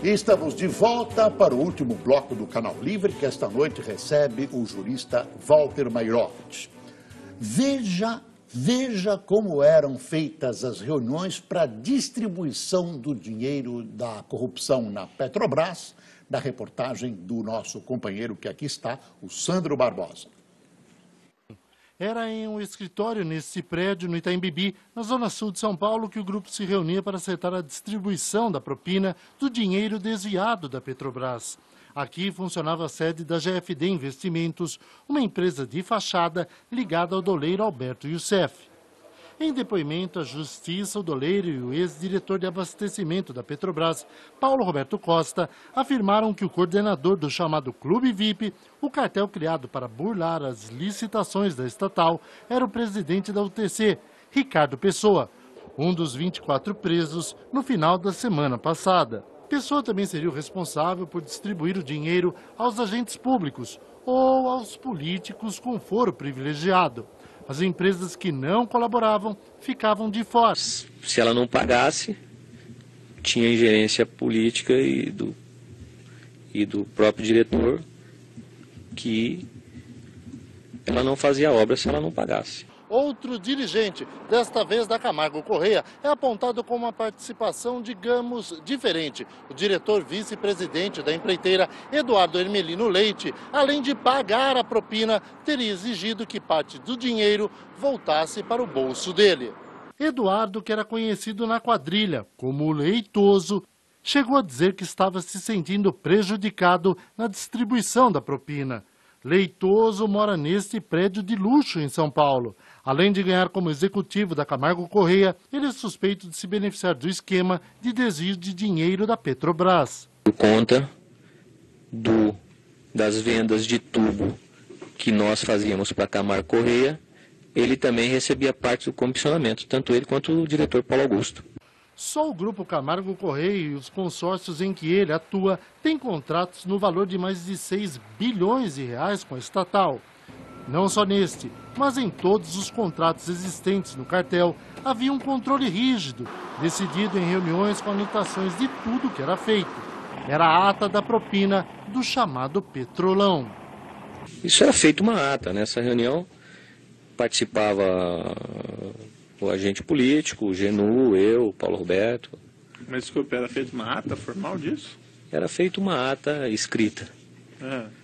E estamos de volta para o último bloco do Canal Livre, que esta noite recebe o jurista Walter Mairovich. Veja como eram feitas as reuniões para distribuição do dinheiro da corrupção na Petrobras, da reportagem do nosso companheiro que aqui está, o Sandro Barbosa. Era em um escritório nesse prédio, no Itaim Bibi, na zona sul de São Paulo, que o grupo se reunia para acertar a distribuição da propina do dinheiro desviado da Petrobras. Aqui funcionava a sede da GFD Investimentos, uma empresa de fachada ligada ao doleiro Alberto Youssef. Em depoimento à Justiça, o doleiro e o ex-diretor de abastecimento da Petrobras, Paulo Roberto Costa, afirmaram que o coordenador do chamado Clube VIP, o cartel criado para burlar as licitações da estatal, era o presidente da UTC, Ricardo Pessoa, um dos 24 presos no final da semana passada. Pessoa também seria o responsável por distribuir o dinheiro aos agentes públicos ou aos políticos com foro privilegiado. As empresas que não colaboravam ficavam de fora. Se ela não pagasse, tinha ingerência política e do próprio diretor que ela não fazia obra se ela não pagasse. Outro dirigente, desta vez da Camargo Correia, é apontado com uma participação, digamos, diferente. O diretor vice-presidente da empreiteira, Eduardo Hermelino Leite, além de pagar a propina, teria exigido que parte do dinheiro voltasse para o bolso dele. Eduardo, que era conhecido na quadrilha como o Leitoso, chegou a dizer que estava se sentindo prejudicado na distribuição da propina. Leitoso mora neste prédio de luxo em São Paulo. Além de ganhar como executivo da Camargo Correia, ele é suspeito de se beneficiar do esquema de desvio de dinheiro da Petrobras. Por conta das vendas de tubo que nós fazíamos para a Camargo Correia, ele também recebia parte do comissionamento, tanto ele quanto o diretor Paulo Augusto. Só o Grupo Camargo Correia e os consórcios em que ele atua têm contratos no valor de mais de 6 bilhões de reais com a estatal. Não só neste, mas em todos os contratos existentes no cartel, havia um controle rígido, decidido em reuniões com anotações de tudo que era feito. Era a ata da propina do chamado Petrolão. Isso era feito uma ata. Nessa reunião participava o agente político, o Genu, eu, o Paulo Roberto. Mas desculpa, era feita uma ata formal disso? Era feita uma ata escrita.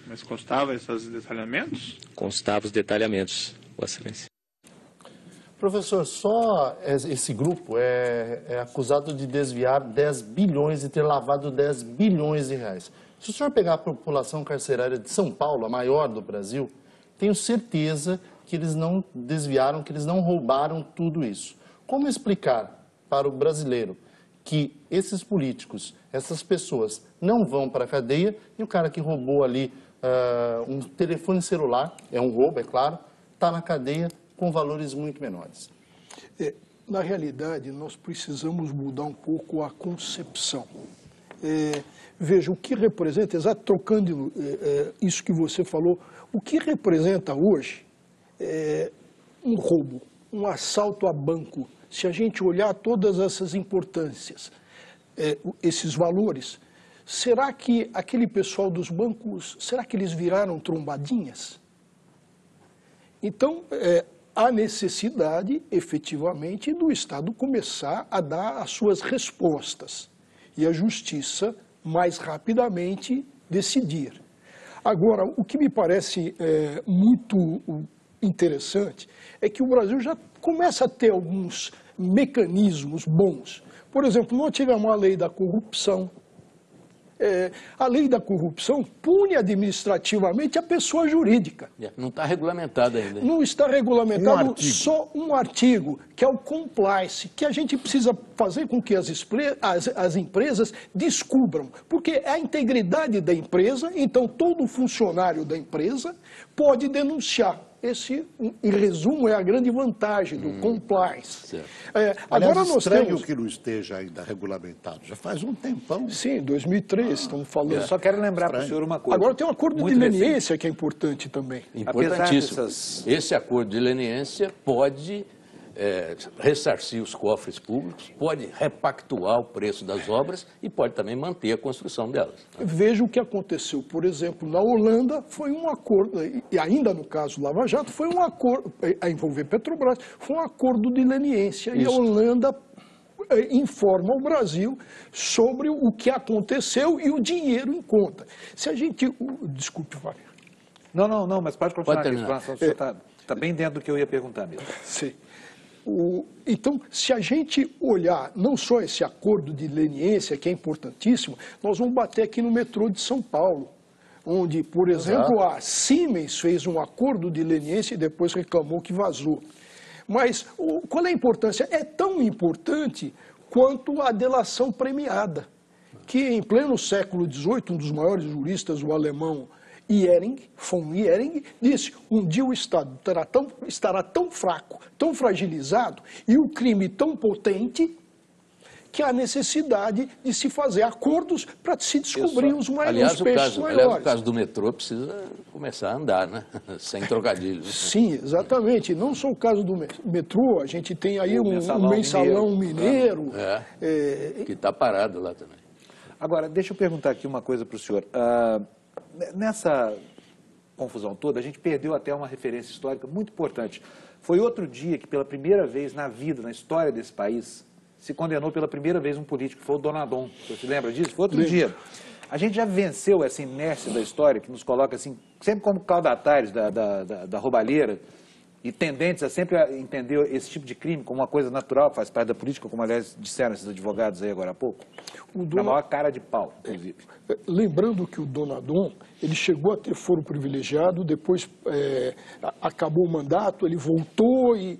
Mas constava esses detalhamentos? Constava os detalhamentos, Vossa Excelência. Professor, só esse grupo é acusado de desviar 10 bilhões e ter lavado 10 bilhões de reais. Se o senhor pegar a população carcerária de São Paulo, a maior do Brasil, tenho certeza que eles não desviaram, que eles não roubaram tudo isso. Como explicar para o brasileiro que esses políticos, essas pessoas, não vão para a cadeia e o cara que roubou ali um telefone celular, é um roubo, é claro, está na cadeia com valores muito menores? Na realidade, nós precisamos mudar um pouco a concepção. Veja, o que representa, trocando isso que você falou, o que representa hoje um roubo, um assalto a banco, se a gente olhar todas essas importâncias, esses valores, será que aquele pessoal dos bancos, será que eles viraram trombadinhas? Então, há necessidade, efetivamente, do Estado começar a dar as suas respostas e a Justiça, mais rapidamente, decidir. Agora, o que me parece muito interessante é que o Brasil já começa a ter alguns mecanismos bons. Por exemplo, nós tivemos a lei da corrupção. A lei da corrupção pune administrativamente a pessoa jurídica. Não está regulamentado ainda. Não está regulamentado só um artigo, que é o compliance, que a gente precisa fazer com que as empresas descubram. Porque é a integridade da empresa, então todo funcionário da empresa pode denunciar. Esse, em resumo, é a grande vantagem do compliance. Agora nós temos que não esteja ainda regulamentado. Já faz um tempão. Sim, 2003, estamos falando. Eu só quero lembrar para o senhor uma coisa. Agora tem um acordo de leniência que é importante também. Importantíssimo. Esse acordo de leniência pode ressarcir os cofres públicos, pode repactuar o preço das obras e pode também manter a construção delas. Veja o que aconteceu, por exemplo, na Holanda, foi um acordo, e ainda no caso Lava Jato, foi um acordo, a envolver Petrobras, foi um acordo de leniência. E a Holanda informa o Brasil sobre o que aconteceu e o dinheiro em conta. Se a gente... Desculpe, Wagner. Não, mas pode continuar. Pode terminar. Você está bem dentro do que eu ia perguntar mesmo. Sim. Então, se a gente olhar não só esse acordo de leniência, que é importantíssimo, nós vamos bater aqui no metrô de São Paulo, onde, por exemplo, a Siemens fez um acordo de leniência e depois reclamou que vazou. Mas qual é a importância? É tão importante quanto a delação premiada, que em pleno século XVIII, um dos maiores juristas, o alemão von Ehring, disse: um dia o Estado estará tão fraco, tão fragilizado e o crime tão potente que há necessidade de se fazer acordos para se descobrir os peixes maiores. Aliás, o caso do metrô precisa começar a andar, né? Sem trocadilhos. Sim, exatamente. Não só o caso do metrô, a gente tem aí um mensalão mineiro. Que está parado lá também. Agora, deixa eu perguntar aqui uma coisa para o senhor. Nessa confusão toda, a gente perdeu até uma referência histórica muito importante. Foi outro dia que, pela primeira vez na vida, na história desse país, se condenou pela primeira vez um político, que foi o Donadon. Você se lembra disso? Foi outro dia. A gente já venceu essa inércia da história, que nos coloca assim, sempre como caudatares da roubalheira, e tendentes a sempre entender esse tipo de crime como uma coisa natural, faz parte da política, como, aliás, disseram esses advogados aí agora há pouco. Na maior cara de pau, inclusive. Lembrando que o Donadon, ele chegou a ter foro privilegiado, depois acabou o mandato, ele voltou, e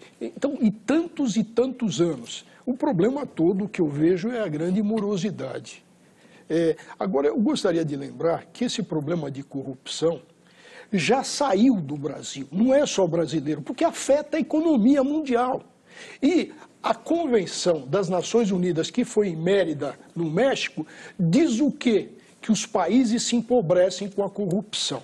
tantos anos. O problema todo que eu vejo é a grande morosidade. Agora, eu gostaria de lembrar que esse problema de corrupção já saiu do Brasil, não é só brasileiro, porque afeta a economia mundial. E a Convenção das Nações Unidas, que foi em Mérida, no México, diz o quê? Que os países se empobrecem com a corrupção.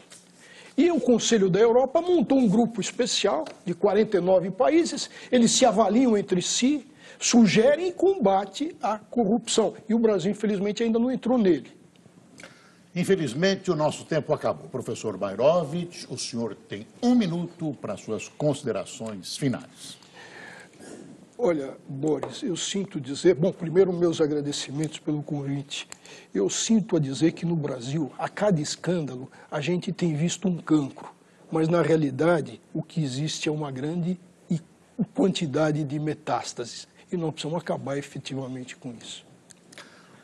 E o Conselho da Europa montou um grupo especial de 49 países, eles se avaliam entre si, sugerem e combatem a corrupção. E o Brasil, infelizmente, ainda não entrou nele. Infelizmente, o nosso tempo acabou. Professor Mairovich, o senhor tem 1 minuto para suas considerações finais. Olha, Boris, eu sinto dizer... Bom, primeiro, meus agradecimentos pelo convite. Eu sinto a dizer que no Brasil, a cada escândalo, a gente tem visto um cancro. Mas, na realidade, o que existe é uma grande quantidade de metástases. E nós precisamos acabar efetivamente com isso.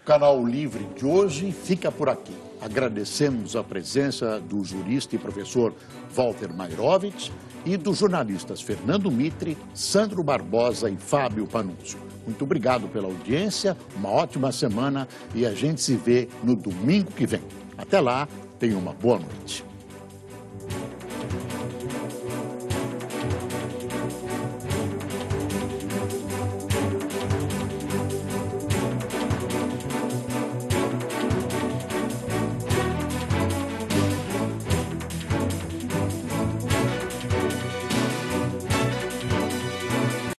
O Canal Livre de hoje fica por aqui. Agradecemos a presença do jurista e professor Walter Mairovich e dos jornalistas Fernando Mitre, Sandro Barbosa e Fábio Panunzio. Muito obrigado pela audiência, uma ótima semana e a gente se vê no domingo que vem. Até lá, tenha uma boa noite.